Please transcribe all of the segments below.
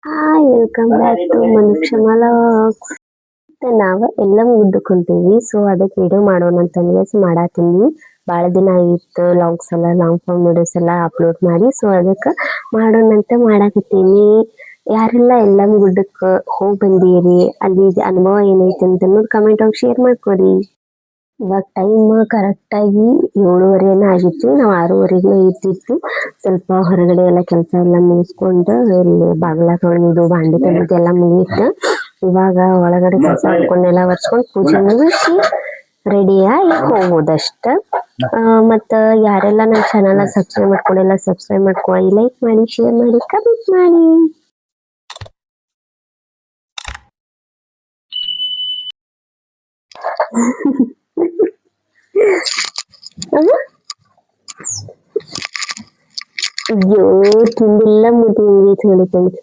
Hi welcome back to Manukshama logs. ನಾವು ಎಲ್ಲ ಮುಗ್ದುಕೊಂತೀವಿ, so ಅದಕ್ಕೆ ವಿಡಿಯೋ ಮಾಡೋಣ ಅಂತ ಮಾಡಾತೀನಿ. ಭಾಳ ದಿನ ಆಗಿತ್ತು ಲಾಗ್ಸ್ ಎಲ್ಲ ಲಾಂಗ್ ಫಾರ್ಮ್ ವಿಡಿಯೋಸ್ ಎಲ್ಲ ಅಪ್ಲೋಡ್ ಮಾಡಿ, ಸೊ ಅದಕ್ಕೆ ಮಾಡೋಣ ಅಂತ ಮಾಡಾಕತ್ತೀನಿ. ಯಾರೆಲ್ಲ ಎಲ್ಲ ಗುಡ್ಡಕ್ಕೆ ಹೋಗಿ ಬಂದೀರಿ, ಅಲ್ಲಿ ಅನುಭವ ಏನೈತೆ ಅಂತ ಕಮೆಂಟ್ ಆಗಿ ಶೇರ್ ಮಾಡ್ಕೊರಿ. ಇವಾಗ ಟೈಮ್ ಕರೆಕ್ಟಾಗಿ 7:30 ಆಗಿತ್ತು. ನಾವು 6:30ಗೆ ಇದ್ದಿತ್ತು. ಸ್ವಲ್ಪ ಹೊರಗಡೆ ಎಲ್ಲ ಕೆಲಸ ಎಲ್ಲ ಮುಗಿಸ್ಕೊಂಡು ಇಲ್ಲಿ ಬಾಗಿಲ ತೊಳೆದು ಬಾಂಡೆ ತೊಳೆದು ಎಲ್ಲ ಮುಗೀತು. ಇವಾಗ ಒಳಗಡೆ ಕೆಲಸ ಮಾಡ್ಕೊಂಡೆಲ್ಲ ಒರೆಸ್ಕೊಂಡು ಪೂಜೆ ಮುಗಿಸಿ ರೆಡಿಯಾಗಿ ಹೋಗೋದಷ್ಟ. ಮತ್ತು ಯಾರೆಲ್ಲ ನನ್ನ ಚಾನಲ್ನ ಸಬ್ಸ್ಕ್ರೈಬ್ ಮಾಡ್ಕೊಂಡೆಲ್ಲ ಸಬ್ಸ್ಕ್ರೈಬ್ ಮಾಡ್ಕೊಳ್ಳಿ, ಲೈಕ್ ಮಾಡಿ, ಶೇರ್ ಮಾಡಿ, ಕಮೆಂಟ್ ಮಾಡಿ. ಅಯ್ಯೋ ತಿಂದಿಲ್ಲ ಮುಟ್ಟಿಂಗಿ ನೋಡಿಕೊಂಡು.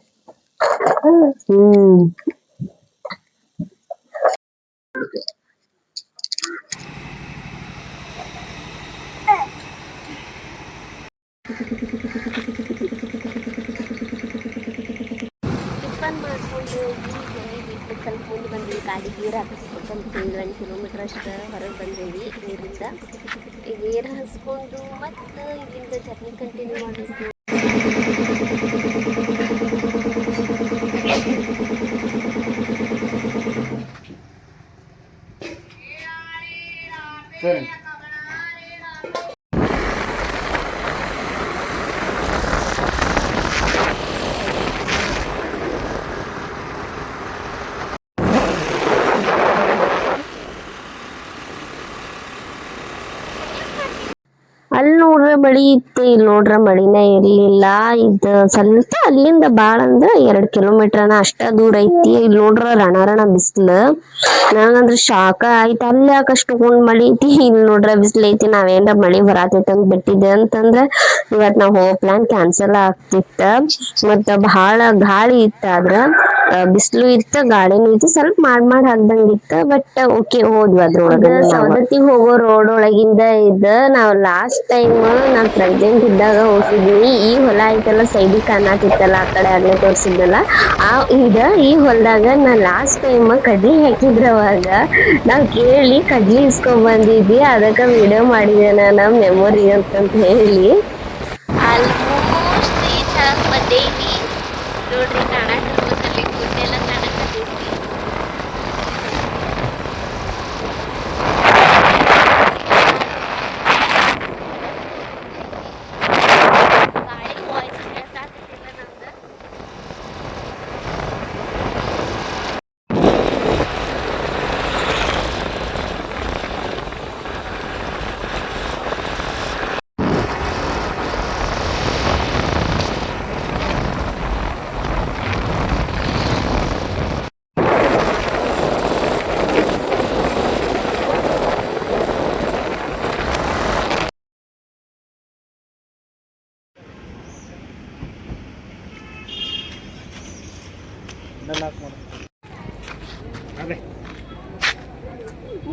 ಟಿಫನ್ ಮಾಡ್ಕೊಂಡು ಸ್ವಲ್ಪ ಮುಂದೆ ಬಂದ್ವಿ. ಗಾಡಿ ಗೀರ್ ಹಾಕಿಸ್ಬೇಕಂತ 1 ಕಿಲೋಮೀಟ್ರ್ ಅಷ್ಟು ಹೊರಗೆ ಬಂದೇವಿ ಊರಿಂದ. ಈಗ ಗೀರ್ ಹಾಸ್ಕೊಂಡು ಮತ್ತು ಇಲ್ಲಿಂದ ಜರ್ನಿ ಕಂಟಿನ್ಯೂ ಮಾಡಬೇಕು. ಸರಿ ಅಲ್ಲಿ ನೋಡ್ರೆ ಮಳಿ ಇತ್ತು, ಇಲ್ಲಿ ನೋಡ್ರೆ ಮಳಿನೇ ಇರ್ಲಿಲ್ಲ. ಇದು ಸ್ವಲ್ಪ ಅಲ್ಲಿಂದ ಬಾಳ ಅಂದ್ರೆ 2 ಕಿಲೋಮೀಟರ್ನ ಅಷ್ಟ ದೂರ ಐತಿ. ಇಲ್ಲಿ ನೋಡ್ರ ರಣ ಬಿಸಿಲು. ನಂಗಂದ್ರೆ ಶಾಕ ಆಯ್ತು. ಅಲ್ಲಿ ಯಾಕಷ್ಟು ಮಳಿ ಐತಿ, ಇಲ್ಲಿ ನೋಡ್ರ ಬಿಸಿಲು ಐತಿ. ನಾವೇನ್ರ ಮಳಿ ಬರಾತೈತಿ ಅಂತ ಬಿಟ್ಟಿದ್ದೆ ಅಂತಂದ್ರ ಇವತ್ ನಾವ್ ಹೋಗೋ ಪ್ಲಾನ್ ಕ್ಯಾನ್ಸಲ್ ಆಗ್ತಿತ್ತ. ಮತ್ತ ಬಹಳ ಗಾಳಿ ಇತ್ತ, ಆದ್ರ ಬಿಸಿಲು ಇತ್ತ, ಗಾಳಿನೂ ಇತ್ತು, ಸ್ವಲ್ಪ ಮಾಡ್ ಹಾಕ್ದಂಗಿತ್ತ. ಬಟ್ ಓಕೆ ಹೋದ್ವಿ ಅದ್ರೊಳಗ. ಸವದತ್ತಿಗೆ ಹೋಗೋ ರೋಡ್ ಒಳಗಿಂದ ಇದ್ದ ನಾವ್ ಲಾಸ್ಟ್ ಟೈಮ್ ನಾನ್ ಪ್ರೆಗ್ನೆಂಟ್ ಇದ್ದಾಗ ಹೋಗಿದ್ವಿ. ಈ ಹೊಲ ಐತಲ್ಲ ಸೈಡಿಗೆ ಕಾಣತಿತ್ತಲ್ಲ, ಆ ಕಡೆ ಆಗ್ಲೇ ತೋರ್ಸಿದ್ನಲ್ಲ, ಈ ಹೊಲದಾಗ ನಾ ಲಾಸ್ಟ್ ಟೈಮ್ ಕಡ್ಲಿ ಹಾಕಿದ್ರ. ಅವಾಗ ನಾವ್ ಕೇಳಿ ಕಡ್ಲಿ ಇಸ್ಕೊಂಡ್ ಬಂದಿದ್ವಿ. ಅದಕ್ಕ ವಿಡಿಯೋ ಮಾಡಿದೆ ನಾನು, ಮೆಮೊರಿ ಅಂತಂತ ಹೇಳಿ. ಆಲ್ಮೋಸ್ಟ್ ರೀಚ್ ಆಗಿ ಬಂದೇವಿ ನೋಡ್ರಿ. ಕಾಣಕತ್ತಲ್ಲಿ ಗುಡ್ಡೆಲ್ಲ ಕಾಣಕತ್ತೈತಿ.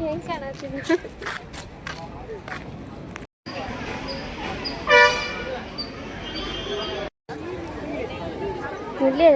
ಹೆಂಗ್ ಕಾಣತ್ತೀನಿ ಇಲ್ಲೇ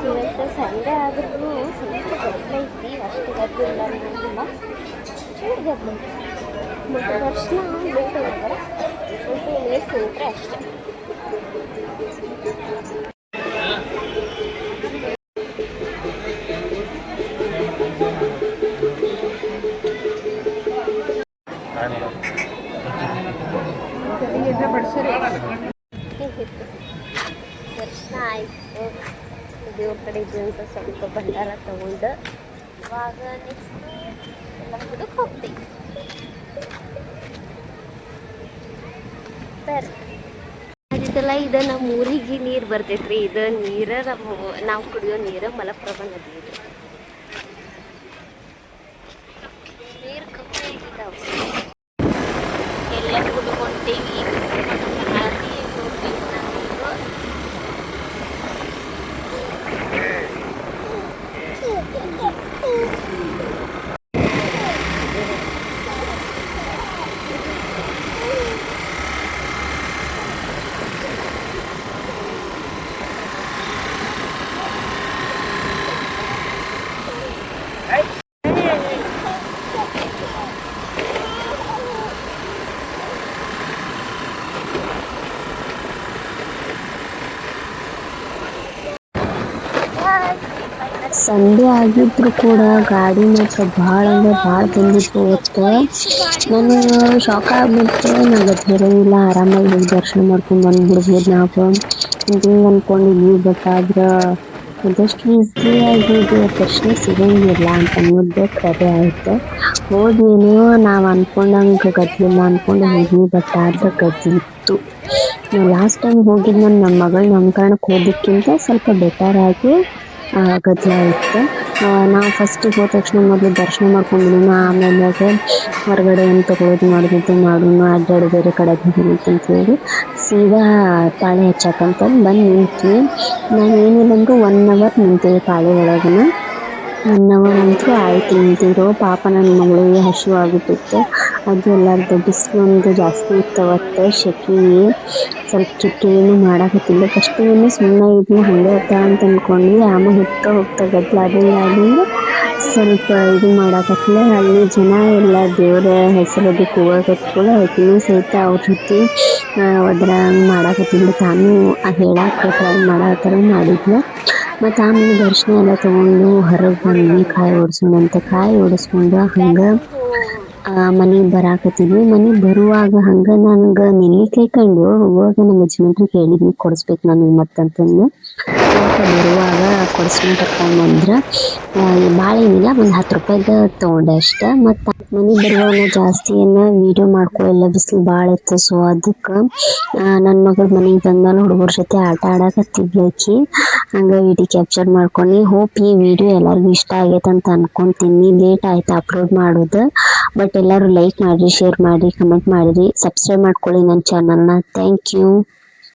ಇವತ್ತು ಸಂಡೆ ಆದ್ರೂ ಸ್ವಲ್ಪ ಗದ್ದಲ ಐತಿ. ಅಷ್ಟು ಗದ್ದಲ ಇಲ್ಲ ಅನ್ನೋದಿಲ್ಲ, ಚೂರು ಗದ್ದಲ. ಮತ್ತು ದರ್ಶನ ಲೇಟ್ ಆಗಿದ್ದಾರೆ, 20 ಮಿನಿಟ್ಸ್ ನಿಂತರೆ ಅಷ್ಟೇ. ದರ್ಶನ ಆಯಿತು, ದೇವ್ರ ಕಡೆ ಇದ್ದು ಅಂತ ಸ್ವಲ್ಪ ಭಂಡಾರ ತಗೊಂಡು ಇವಾಗ ನೆಕ್ಸ್ಟ್ ಎಲ್ಲ ಹುಡುಕ್ ಹೋಗ್ತೀವಿ. ಬರ್ರಿ ಐತಲ್ಲ ಇದ ನಮ್ಮ ಊರಿಗೆ ನೀರು ಬರ್ತೈತ್ರಿ. ಇದು ನೀರ ನಾವು ಕುಡಿಯೋ ನೀರ ಮಲಪ್ರಭಾ ನದಿ ಇದು. ನೀರು ಕಮ್ಮಿ ಆಗಿದ್ದಾವ. ಎಲ್ಲ ಕುಡ್ಕೊಂತೀವಿ. ಸಂಡೆ ಆಗಿದ್ರು ಕೂಡ ಗಾಡಿ ಮಾತ್ರ ಭಾಳ ಅಂದ್ರೆ ಭಾಳ ಬಂದಿತ್ತು ಇವತ್ತು. ನನಗೆ ಶಾಕ್ ಆಗ್ಬಿಟ್ಟು ನಂಗೆ ಬರೋಂಗಿಲ್ಲ, ಆರಾಮಾಗಿ ಹೋಗಿ ದರ್ಶನ ಮಾಡ್ಕೊಂಡು ಬಂದ್ಬಿಡ್ಬೋದು ನಾವು ಹಿಂಗೆ ಅಂದ್ಕೊಂಡಿದ್ವಿ. ಬಟ್ ಆದ್ರೆ ಅದಷ್ಟು ಈಸಿಯಾಗಿ ದರ್ಶನ ಸಿಗೋಂಗಿಲ್ಲ ಅಂತ ಅನ್ನೋದು ಕರೆ ಆಯಿತು. ಹೋದ್ವೇನೋ ನಾವು ಅಂದ್ಕೊಂಡಂಗೆ ಗದ್ದಲಿಲ್ಲ, ಅಂದ್ಕೊಂಡು ಹೋದ್ವಿ. ಬಟ್ ಆದ್ರೆ ಗದ್ದಲಿತ್ತು. ನಾವು ಲಾಸ್ಟ್ ಟೈಮ್ ಹೋಗಿದ್ದು ನನ್ನ ಮಗಳು ನಾಮಕರಣಕ್ಕೆ ಹೋಗೋದಕ್ಕಿಂತ ಸ್ವಲ್ಪ ಬೆಟರ್ ಆಗಿ ಗದ್ದಲ ಇತ್ತು. ನಾವು ಫಸ್ಟಿಗೆ ಹೋದ ತಕ್ಷಣ ಮೊದಲು ದರ್ಶನ ಮಾಡ್ಕೊಂಡ್ಬಿಡೋಣ, ಆಮೇಲೆ ಹೊರಗಡೆ ಏನು ತೊಗೊಳೋದು ಮಾಡೋಣ ಅಡ್ಡಾಡಿ ಬೇರೆ ಕಡೆ ಅಂತ ಹೇಳಿ ಸೀದಾ ತಾಳಿ ಹಚ್ಚಕ್ಕಂತಂದು ಬಂದು ನಿಂತ್ವಿ. ನಾವು ಏನಿಲ್ಲ ಅಂದರೂ 1 hour ನಿಂತೀವಿ ತಾಳಿ ಒಳಗನ. 1 hour ಅಂತೂ ಆಯ್ತು ನಿಂತಿದ್ರು. ಪಾಪ ನನ್ನ ಮಗಳಿಗೆ ಹಸಿವು ಆಗಿಬಿಟ್ಟಿತ್ತು. ಅದು ಎಲ್ಲರದ್ದು ಬಿಸಿಲೊಂದು ಜಾಸ್ತಿ ಇತ್ತು ಅವತ್ತು. ಶೆಕೆ ಸ್ವಲ್ಪ ಚಿಕ್ಕ ಏನು ಮಾಡಾಕತ್ತಿಲ್ಲ. ಫಸ್ಟಿಗೆ ಸುಮ್ಮನೆ ಇದನ್ನ ಹಂಗೆ ಇರ್ತಾ ಅಂತ ಅಂದ್ಕೊಂಡ್ವಿ. ಆಮೇಲೆ ಹೋಗ್ತಾ ಗದ್ದಲಾದಿಂದ ಸ್ವಲ್ಪ ಇದು ಮಾಡಾಕತ್ತಲೆ. ಅಲ್ಲಿ ಜನ ಎಲ್ಲ ದೇವರ ಹೆಸರದ್ದು ಕೂಗಾಕತ್ಕೊಳ್ಳೋ ಆಕಿನೂ ಸಹಿತ ಅವ್ರ ಜೊತೆ ಒದ್ರ ಹಂಗೆ ಮಾಡಾಕತ್ತಿದ್ಲು. ತಾನು ಹೇಳಕ್ಕೆ ಟ್ರೈ ಮಾಡಾಕತ್ತಾರ ಮಾಡಿದ್ಲು. ಮತ್ತು ಆಮೇಲೆ ದರ್ಶನ ಎಲ್ಲ ತೊಗೊಂಡು ಹೊರಗೆ ಬಂದ್ವಿ. ಕಾಯಿ ಓಡಿಸ್ಕೊಂಡು ಹಂಗೆ ಮನೆಗೆ ಬರಾಕತ್ತಿದ್ವಿ. ಮನೆಗೆ ಬರುವಾಗ ಹಂಗೆ ನನಗೆ ನೆಲ್ಲಿಕಾಯಿ ಕಂಡು ಹೋಗುವಾಗ ನಮ್ಮ ಯಜಮಾನ್ರಿಗೆ ಹೇಳಿದ್ವಿ ಕೊಡಿಸ್ಬೇಕು ನನಗೆ ಮತ್ತಂತಂದು. ಬರುವಾಗ ಕೊಡಿಸ್ಕೊಂಡು ಕರ್ಕೊಂಡ್ಬಂದ್ರೆ ಭಾಳ ಏನಿಲ್ಲ, ಒಂದು 10 ರೂಪಾಯಿದು ತೊಗೊಂಡೆ ಅಷ್ಟೆ. ಮತ್ತು ಮನೆಗೆ ಬರುವಾಗ ಜಾಸ್ತಿ ಏನು ವೀಡಿಯೋ ಮಾಡ್ಕೊಳ್ಳಿಲ್ಲ, ಬಿಸಿಲು ಭಾಳ ಇತ್ತು. ಸೊ ಅದಕ್ಕೆ ನನ್ನ ಮಗಳು ಮನೆಗೆ ಬಂದ್ಮೇಲೆ ಹುಡುಗರ ಜೊತೆ ಆಟ ಆಡಕತ್ತಿದ್ಲು ಆಕಿ. ಹಂಗೆ ವಿಡಿಯೋ ಕ್ಯಾಪ್ಚರ್ ಮಾಡ್ಕೊಂಡು ಹೋಪ್ ಈ ವಿಡಿಯೋ ಎಲ್ಲರಿಗೂ ಇಷ್ಟ ಆಗೈತೆ ಅಂತ ಅನ್ಕೊಂತೀನಿ. ಲೇಟ್ ಆಯ್ತು ಅಪ್ಲೋಡ್ ಮಾಡೋದು. ಬಟ್ ಎಲ್ಲರೂ ಲೈಕ್ ಮಾಡಿರಿ, ಶೇರ್ ಮಾಡಿರಿ, ಕಮೆಂಟ್ ಮಾಡಿರಿ, ಸಬ್ಸ್ಕ್ರೈಬ್ ಮಾಡ್ಕೊಳ್ಳಿ ನನ್ನ ಚಾನಲ್ನ. Thank you.